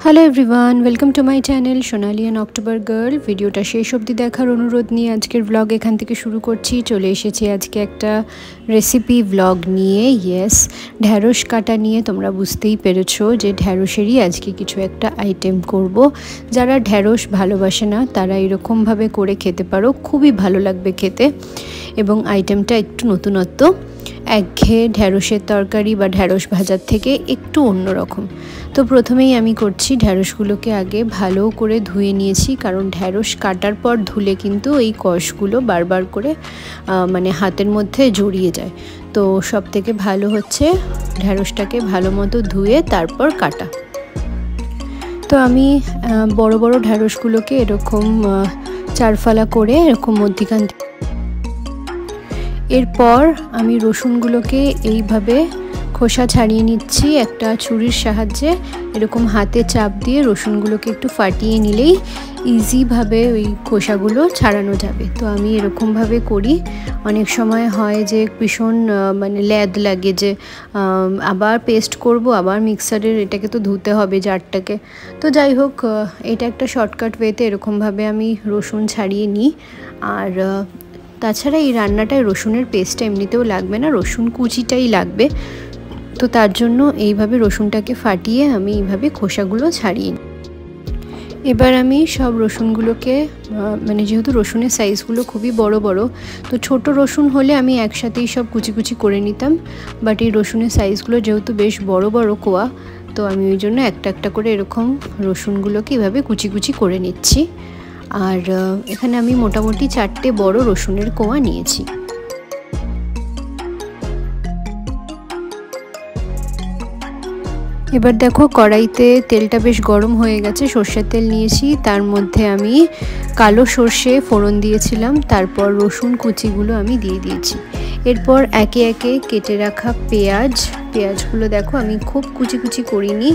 Hello everyone, welcome to my channel Sonali and October girl. ভিডিওটা শেষ অবধি দেখার অনুরোধ নিয়ে আজকের ব্লগ এখান থেকে শুরু করছি। চলে এসেছি আজকে একটা রেসিপি ব্লগ নিয়ে। ঢ্যাঁড়স কাটা নিয়ে। তোমরা বুঝতেই পেরেছো যে ঢ্যাঁড়সেরই আজকে কিছু একটা আইটেম করব। যারা ঢ্যাঁড়স ভালোবাসে না তারা এরকমভাবে করে খেতে পারো, খুবই ভালো লাগবে খেতে। এবং আইটেমটা একটু নতুনত্ব, একঘেয়ে ঢ্যাঁড়সের তরকারি বা ঢ্যাঁড়স ভাজার থেকে একটু অন্যরকম। তো প্রথমেই আমি করছি, ঢ্যাঁড়সগুলোকে আগে ভালো করে ধুয়ে নিয়েছি, কারণ ঢ্যাঁড়স কাটার পর ধুলে কিন্তু এই কষগুলো বারবার করে মানে হাতের মধ্যে জড়িয়ে যায়। তো সব থেকে ভালো হচ্ছে ঢ্যাঁড়সটাকে ভালো মতো ধুয়ে তারপর কাটা। তো আমি বড় বড় ঢ্যাঁড়সগুলোকে এরকম চারফালা করে এরকম মধ্যিখান। এরপর আমি রসুনগুলোকে এইভাবে খোসা ছাড়িয়ে নিচ্ছি একটা ছুরির সাহায্যে। এরকম হাতে চাপ দিয়ে রসুনগুলোকে একটু ফাটিয়ে নিলেই ইজিভাবে ওই খোসাগুলো ছাড়ানো যাবে। তো আমি এরকমভাবে করি। অনেক সময় হয় যে ভীষণ মানে ল্যাদ লাগে, যে আবার পেস্ট করব, আবার মিক্সারের এটাকে তো ধুতে হবে জারটাকে। তো যাই হোক, এটা একটা শর্টকাট ওয়েতে এরকমভাবে আমি রসুন ছাড়িয়ে নিই। আর তাছাড়া এই রান্নাটায় রসুনের পেস্টটা এমনিতেও লাগবে না, রসুন কুচিটাই লাগবে। তো তার জন্য এইভাবে রসুনটাকে ফাটিয়ে আমি এইভাবে খোসাগুলো ছাড়িয়ে নিই। এবার আমি সব রসুনগুলোকে মানে যেহেতু রসুনের সাইজগুলো খুবই বড় বড়, তো ছোট রসুন হলে আমি একসাথেই সব কুচি কুচি করে নিতাম। বাট এই রসুনের সাইজগুলো যেহেতু বেশ বড় বড় কোয়া, তো আমি ওই জন্য একটা একটা করে এরকম রসুনগুলোকে এভাবে কুচি কুচি করে নিচ্ছি। আর এখানে আমি মোটামুটি 4টে বড় রসুনের কোয়া নিয়েছি। এবার দেখো, কড়াইতে তেলটা বেশ গরম হয়ে গেছে, সর্ষের তেল নিয়েছি। তার মধ্যে আমি কালো সর্ষে ফোড়ন দিয়েছিলাম, তারপর রসুন কুচিগুলো আমি দিয়ে দিয়েছি। এরপর একে একে কেটে রাখা পেঁয়াজগুলো দেখো আমি খুব কুচি কুচি করিনি,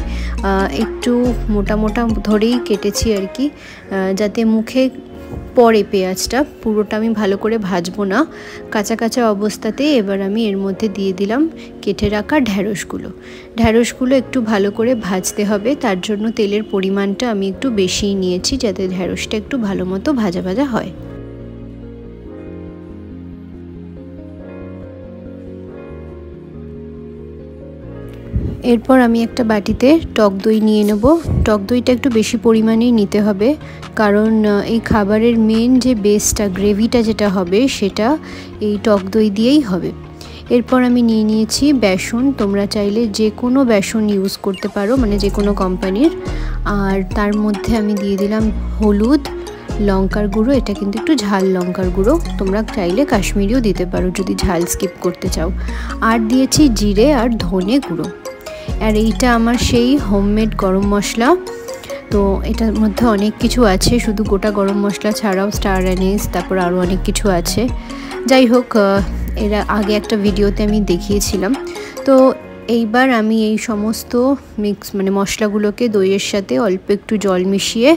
একটু মোটা মোটা ধরেই কেটেছি আর কি, যাতে মুখে পরে পেঁয়াজটা। পুরোটা আমি ভালো করে ভাজবো না, কাঁচা কাঁচা অবস্থাতে। এবার আমি এর মধ্যে দিয়ে দিলাম কেটে রাখা ঢ্যাঁড়সগুলো একটু ভালো করে ভাজতে হবে। তার জন্য তেলের পরিমাণটা আমি একটু বেশিই নিয়েছি, যাতে ঢ্যাঁড়সটা একটু ভালো মতো ভাজা ভাজা হয়। এরপর আমি একটা বাটিতে টক দই নিয়ে নেব। টক দইটা একটু বেশি পরিমাণেই নিতে হবে, কারণ এই খাবারের মেন যে বেসটা, গ্রেভিটা যেটা হবে, সেটা এই টক দই দিয়েই হবে। এরপর আমি নিয়ে নিয়েছি বেসন। তোমরা চাইলে যে কোনো বেসন ইউজ করতে পারো, মানে যে কোনো কোম্পানির। আর তার মধ্যে আমি দিয়ে দিলাম হলুদ, লঙ্কার গুঁড়ো, এটা কিন্তু একটু ঝাল লঙ্কার গুঁড়ো, তোমরা চাইলে কাশ্মীরিও দিতে পারো যদি ঝাল স্কিপ করতে চাও। আর দিয়েছি জিরে আর ধনে গুঁড়ো। আর এইটা আমার সেই হোমমেড গরম মশলা। তো এটার মধ্যে অনেক কিছু আছে, শুধু গোটা গরম মশলা ছাড়াও স্টার অ্যানিস, তারপর আরও অনেক কিছু আছে। যাই হোক, এরা আগে একটা ভিডিওতে আমি দেখিয়েছিলাম। তো এইবার আমি এই সমস্ত মানে মশলাগুলোকে দইয়ের সাথে অল্প একটু জল মিশিয়ে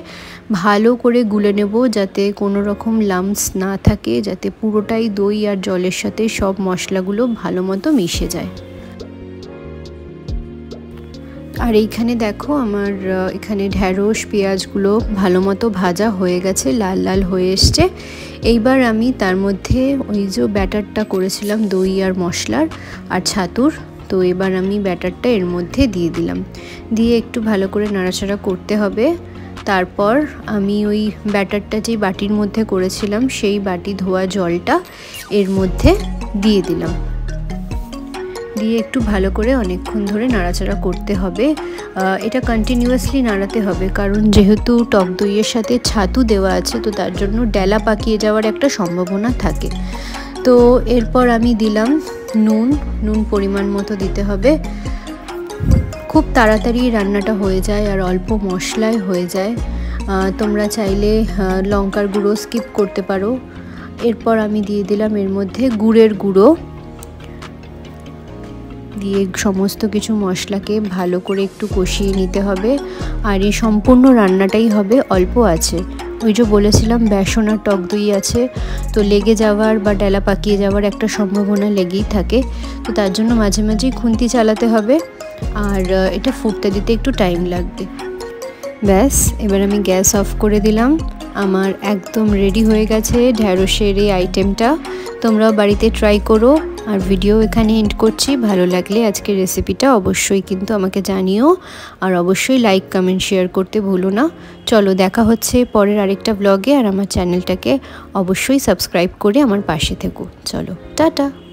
ভালো করে গুলে নেব, যাতে কোনো রকম লাম্পস না থাকে, যাতে পুরোটাই দই আর জলের সাথে সব মশলাগুলো ভালো মতো মিশে যায়। আর এইখানে দেখো, আমার এখানে ঢ্যাঁড়স পেঁয়াজগুলো ভালো মতো ভাজা হয়ে গেছে, লাল লাল হয়ে এসছে। এইবার আমি তার মধ্যে ওই যে ব্যাটারটা করেছিলাম দই আর মশলার আর ছাতুর, তো এবার আমি ব্যাটারটা এর মধ্যে দিয়ে দিলাম। দিয়ে একটু ভালো করে নাড়াচাড়া করতে হবে। তারপর আমি ওই ব্যাটারটা যেই বাটির মধ্যে করেছিলাম, সেই বাটি ধোয়া জলটা এর মধ্যে দিয়ে দিলাম। দিয়ে একটু ভালো করে অনেকক্ষণ ধরে নাড়াচাড়া করতে হবে। এটা কন্টিনিউয়াসলি নাড়াতে হবে, কারণ যেহেতু টক দইয়ের সাথে ছাতু দেওয়া আছে, তো তার জন্য ডেলা পাকিয়ে যাওয়ার একটা সম্ভাবনা থাকে। তো এরপর আমি দিলাম নুন পরিমাণ মতো দিতে হবে। খুব তাড়াতাড়ি রান্নাটা হয়ে যায় আর অল্প মশলায় হয়ে যায়। তোমরা চাইলে লঙ্কার গুঁড়ো স্কিপ করতে পারো। এরপর আমি দিয়ে দিলাম এর মধ্যে গুড়ের গুঁড়ো, দিয়ে সমস্ত কিছু মশলাকে ভালো করে একটু কষিয়ে নিতে হবে। আর এই সম্পূর্ণ রান্নাটাই হবে অল্প আছে। ওই যে বলেছিলাম বেসন আর টক দই আছে, তো লেগে যাওয়ার বা ডেলা পাকিয়ে যাওয়ার একটা সম্ভাবনা লেগেই থাকে। তো তার জন্য মাঝে মাঝেই খুন্তি চালাতে হবে, আর এটা ফুটতে দিতে একটু টাইম লাগবে। ব্যাস এবার আমি গ্যাস অফ করে দিলাম। আমার একদম রেডি হয়ে গেছে ঢ্যাঁড়সের এই আইটেমটা। তোমরাও বাড়িতে ট্রাই করো। আর ভিডিও এখানে এন্ড করছি। ভালো লাগলে আজকের রেসিপিটা অবশ্যই কিন্তু আমাকে জানিও, আর অবশ্যই লাইক কমেন্ট শেয়ার করতে ভুলো না। চলো দেখা হচ্ছে পরের আরেকটা ব্লগে। আর আমার চ্যানেলটাকে অবশ্যই সাবস্ক্রাইব করে আমার পাশে থেকো। চলো টাটা।